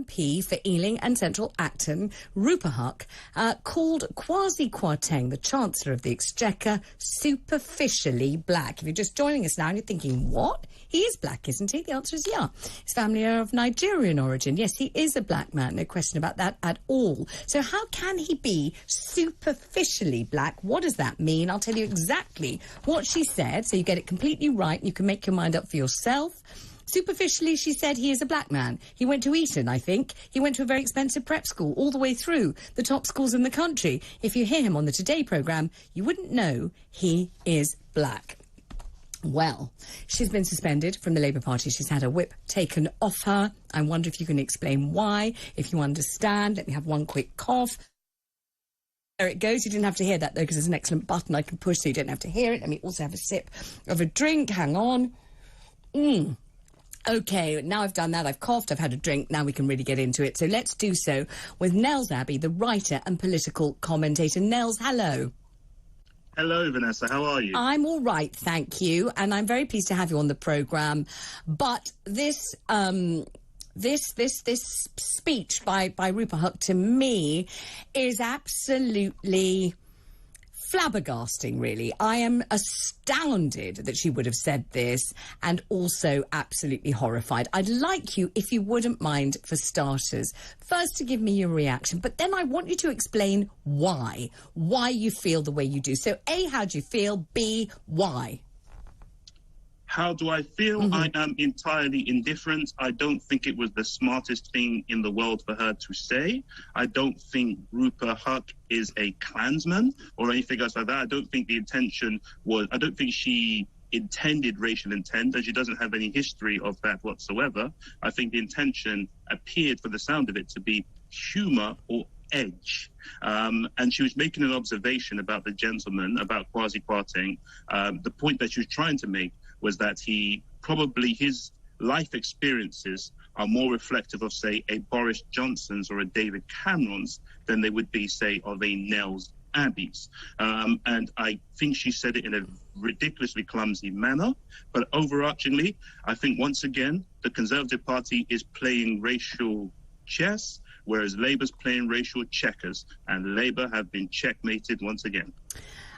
MP for Ealing and Central Acton, Rupa Huq, called Kwasi Kwarteng, the Chancellor of the Exchequer, superficially black. If you're just joining us now and you're thinking, what? He is black, isn't he? The answer is yeah. His family are of Nigerian origin. Yes, he is a black man, no question about that at all. So how can he be superficially black? What does that mean? I'll tell you exactly what she said, so you get it completely right and you can make your mind up for yourself. Superficially, she said he is a black man. He went to Eton, I think. He went to a very expensive prep school all the way through, the top schools in the country. If you hear him on the Today programme, you wouldn't know he is black. Well, she's been suspended from the Labour Party. She's had her whip taken off her. I wonder if you can explain why, if you understand. Let me have one quick cough. There it goes. You didn't have to hear that, though, because there's an excellent button I can push so you don't have to hear it. Let me also have a sip of a drink. Hang on. OK, now I've done that, I've coughed, I've had a drink, now we can really get into it. So let's do so with Nels Abbey, the writer and political commentator. Nels, hello. Hello, Vanessa. How are you? I'm all right, thank you, and I'm very pleased to have you on the programme. But this speech by Rupa Huq to me is absolutely flabbergasting, really. I am astounded that she would have said this, and also absolutely horrified. I'd like you, if you wouldn't mind, for starters, first to give me your reaction, but then I want you to explain why you feel the way you do. So, A, how do you feel? B, why? How do I feel? I am entirely indifferent. I don't think it was the smartest thing in the world for her to say. I don't think Rupa Huq is a Klansman or anything else like that. I don't think the intention was... I don't think she intended racial intent, and she doesn't have any history of that whatsoever. I think the intention appeared, for the sound of it, to be humour or edge. And she was making an observation about the gentleman, about Kwasi Kwarteng. The point that she was trying to make was that his life experiences are more reflective of, say, a Boris Johnson's or a David Cameron's than they would be, say, of a Nels Abbey's. And I think she said it in a ridiculously clumsy manner. But overarchingly, I think, once again, the Conservative Party is playing racial chess, whereas Labour's playing racial checkers, and Labour have been checkmated once again.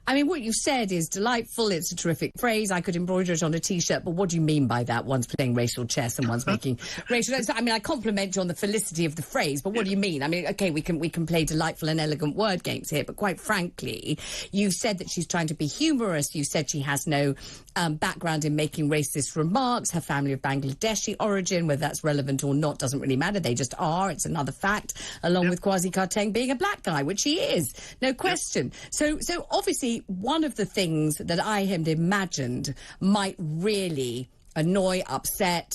I mean, what you've said is delightful. It's a terrific phrase. I could embroider it on a T-shirt, but what do you mean by that? One's playing racial chess and one's making racial... I mean, I compliment you on the felicity of the phrase, but what do you mean? I mean, OK, we can play delightful and elegant word games here, but quite frankly, you said that she's trying to be humorous. You said she has no background in making racist remarks. Her family of Bangladeshi origin, whether that's relevant or not, doesn't really matter. They just are. It's another fact, along with Kwasi Kwarteng being a black guy, which he is. No question. So obviously, one of the things that I had imagined might really annoy, upset,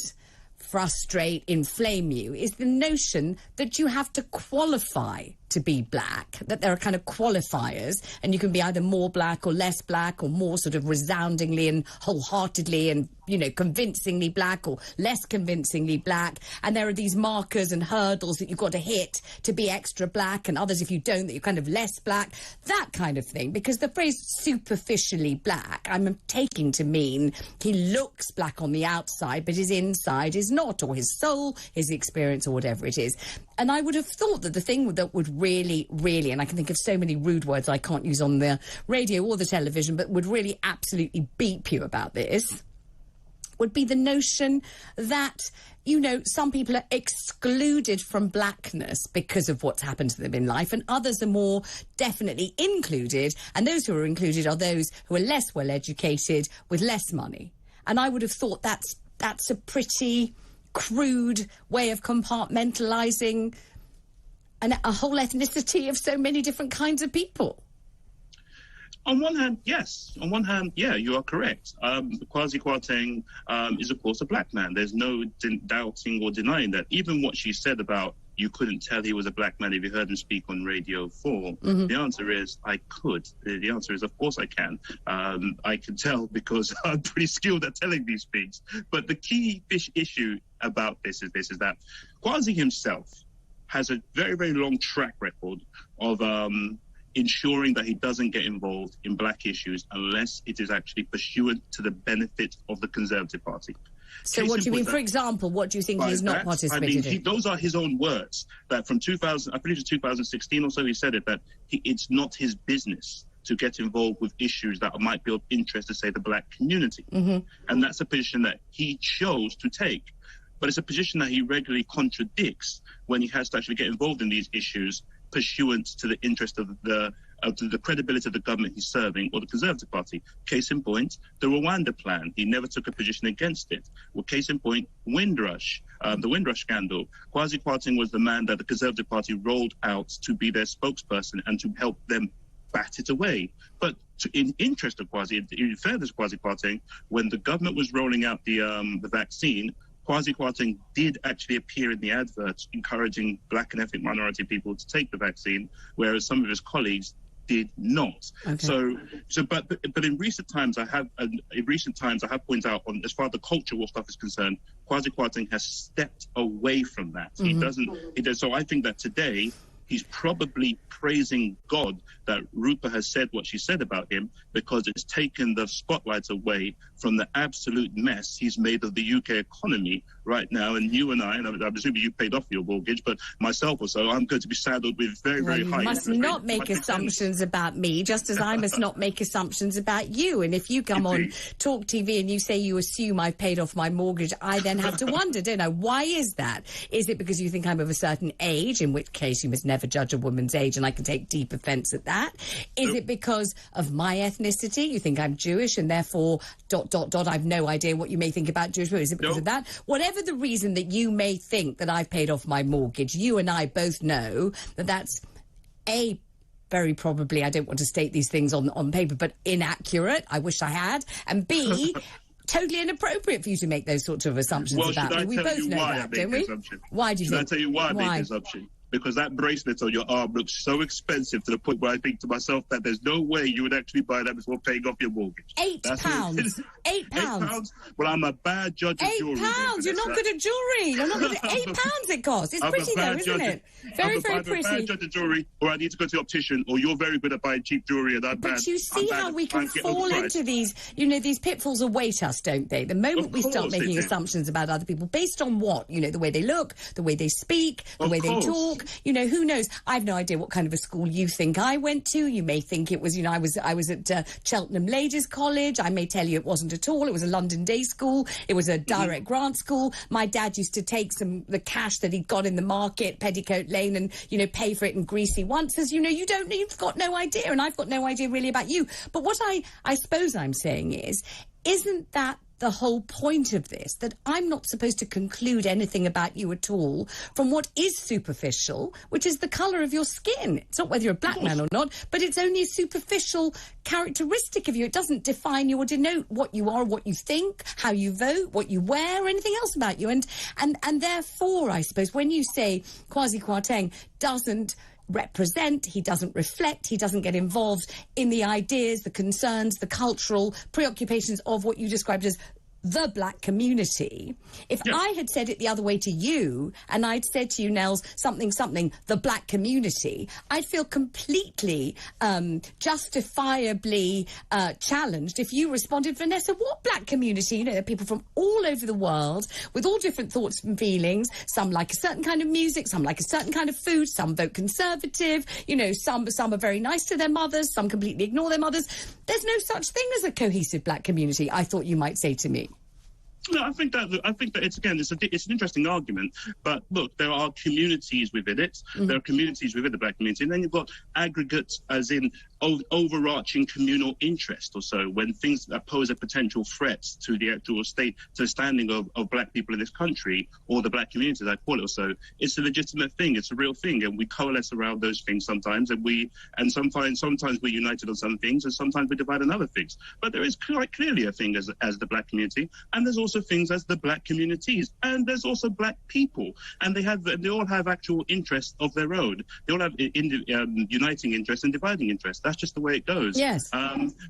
frustrate, inflame you is the notion that you have to qualify to be black, that there are kind of qualifiers, and you can be either more black or less black, or more sort of resoundingly and wholeheartedly and, you know, convincingly black, or less convincingly black, and there are these markers and hurdles that you've got to hit to be extra black, and others, if you don't, that you're kind of less black, that kind of thing. Because the phrase superficially black, I'm taking to mean he looks black on the outside, but his inside is not, or his soul, his experience, or whatever it is. And I would have thought that the thing that would really, and I can think of so many rude words I can't use on the radio or the television, but would really absolutely beep you about this, would be the notion that, you know, some people are excluded from blackness because of what's happened to them in life, and others are more definitely included, and those who are included are those who are less well-educated with less money. And I would have thought that's a pretty crude way of compartmentalising a whole ethnicity of so many different kinds of people. On one hand, yes. On one hand, yeah, you are correct. Kwasi Kwarteng is, of course, a black man. There's no doubting or denying that. Even what she said about you couldn't tell he was a black man if you heard him speak on Radio 4, the answer is I could. The answer is, of course, I can. I can tell because I'm pretty skilled at telling these things. But the key issue about this is that Kwasi himself has a very, very long track record of ensuring that he doesn't get involved in black issues unless it is actually pursuant to the benefit of the Conservative Party. So what do you mean, for example, what do you think he's not participated in? Those are his own words, that from 2000, I believe it's 2016 or so, he said it, that it's not his business to get involved with issues that might be of interest to, say, the black community. Mm-hmm. And that's a position that he chose to take. But it's a position that he regularly contradicts when he has to actually get involved in these issues pursuant to the interest of the credibility of the government he's serving or the Conservative Party. Case in point, the Rwanda plan. He never took a position against it. Well, case in point, Windrush, the Windrush scandal. Kwasi Kwarteng was the man that the Conservative Party rolled out to be their spokesperson and to help them bat it away. But in interest of Kwasi, in fairness to Kwasi Kwarteng, when the government was rolling out the vaccine, Kwasi Kwarteng did actually appear in the adverts encouraging black and ethnic minority people to take the vaccine, whereas some of his colleagues did not. Okay. But in recent times, I have pointed out, on as far as the cultural stuff is concerned, Kwasi Kwarteng has stepped away from that. Mm-hmm. So I think that today he's probably praising God that Rupa has said what she said about him, because it's taken the spotlight away from the absolute mess he's made of the UK economy right now. And you and I, and I'm assuming you paid off your mortgage, but myself also, I'm going to be saddled with very, very high interest. You must not make assumptions about me, just as I must not make assumptions about you. And if you come on Talk TV and you say you assume I've paid off my mortgage, I then have to wonder, don't I? Why is that? Is it because you think I'm of a certain age, in which case you must never judge a woman's age, and I can take deep offence at that? Is it because of my ethnicity? You think I'm Jewish and therefore ... I've no idea what you may think about Jewish women. Is it because of that? Whatever the reason that you may think that I've paid off my mortgage, you and I both know that that's A, very probably, I don't want to state these things on paper, but inaccurate. I wish I had. And B, totally inappropriate for you to make those sorts of assumptions about me. We both know that, don't we? Why do you think? Should I tell you why I made the assumption? Because that bracelet on your arm looks so expensive to the point where I think to myself that there's no way you would actually buy that before paying off your mortgage. £8. £8. Well, I'm a bad judge of jewelry. £8. You're not good at jewelry. You're not good at £8 it costs. It's pretty though, isn't it? Very, very pretty. I'm a bad judge of jewelry, or I need to go to the optician, or you're very good at buying cheap jewelry and I'm bad. But you see how we can fall into these, these pitfalls await us, don't they? The moment we start making assumptions about other people, based on what? The way they look, the way they speak, the way they talk. Who knows? I've no idea what kind of a school you think I went to. You may think it was, I was at Cheltenham Ladies College. I may tell you it wasn't at all. It was a London day school. It was a direct grant school. My dad used to take the cash that he'd got in the market, Petticoat Lane, and, pay for it in greasy onces. You've got no idea, and I've got no idea really about you. But what I suppose I'm saying is, isn't that the whole point of this, that I'm not supposed to conclude anything about you at all from what is superficial, which is the colour of your skin. It's not whether you're a black man or not, but it's only a superficial characteristic of you. It doesn't define you or denote what you are, what you think, how you vote, what you wear, or anything else about you. And therefore, I suppose, when you say Kwasi Kwarteng doesn't represent, he doesn't reflect, he doesn't get involved in the ideas, the concerns, the cultural preoccupations of what you described as the black community. If I had said it the other way to you, and I'd said to you, Nels, something, the black community, I'd feel completely justifiably challenged if you responded, Vanessa, what black community? There are people from all over the world with all different thoughts and feelings. Some like a certain kind of music, some like a certain kind of food, some vote Conservative, some are very nice to their mothers, some completely ignore their mothers. There's no such thing as a cohesive black community, I thought you might say to me. No, I think that it's an interesting argument. But look, there are communities within it. Mm-hmm. There are communities within the black community, and then you've got aggregates, as in overarching communal interest or so, when things that pose a potential threat to the actual state, to the standing of black people in this country, or the black community, as I call it. So it's a legitimate thing. It's a real thing, and we coalesce around those things sometimes, and sometimes we're united on some things, and sometimes we divide on other things. But there is quite clearly a thing as the black community, and there's also things as the black communities, and there's also black people, and they all have actual interests of their own. They all have uniting interests and dividing interests. That's just the way it goes. Yes.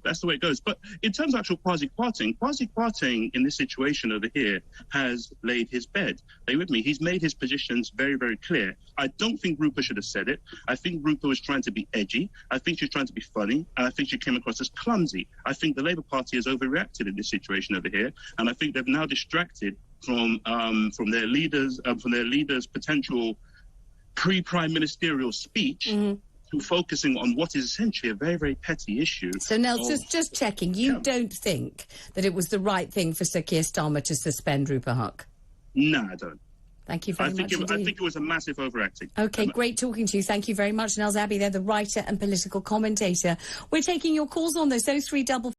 That's the way it goes. But in terms of actual Kwasi Kwarteng in this situation over here has laid his bed. Stay with me. He's made his positions very, very clear. I don't think Rupa should have said it. I think Rupa was trying to be edgy. I think she's trying to be funny. And I think she came across as clumsy. I think the Labour Party has overreacted in this situation over here. And I think they've now distracted from their leaders' potential pre-prime ministerial speech to focusing on what is essentially a very, very petty issue. So, Nels, just checking, you don't think that it was the right thing for Sir Keir Starmer to suspend Rupa Huq? No, I don't. Thank you very much indeed. I think it was a massive overacting. OK, great talking to you. Thank you very much, Nels Abbey. They're the writer and political commentator. We're taking your calls on this 0355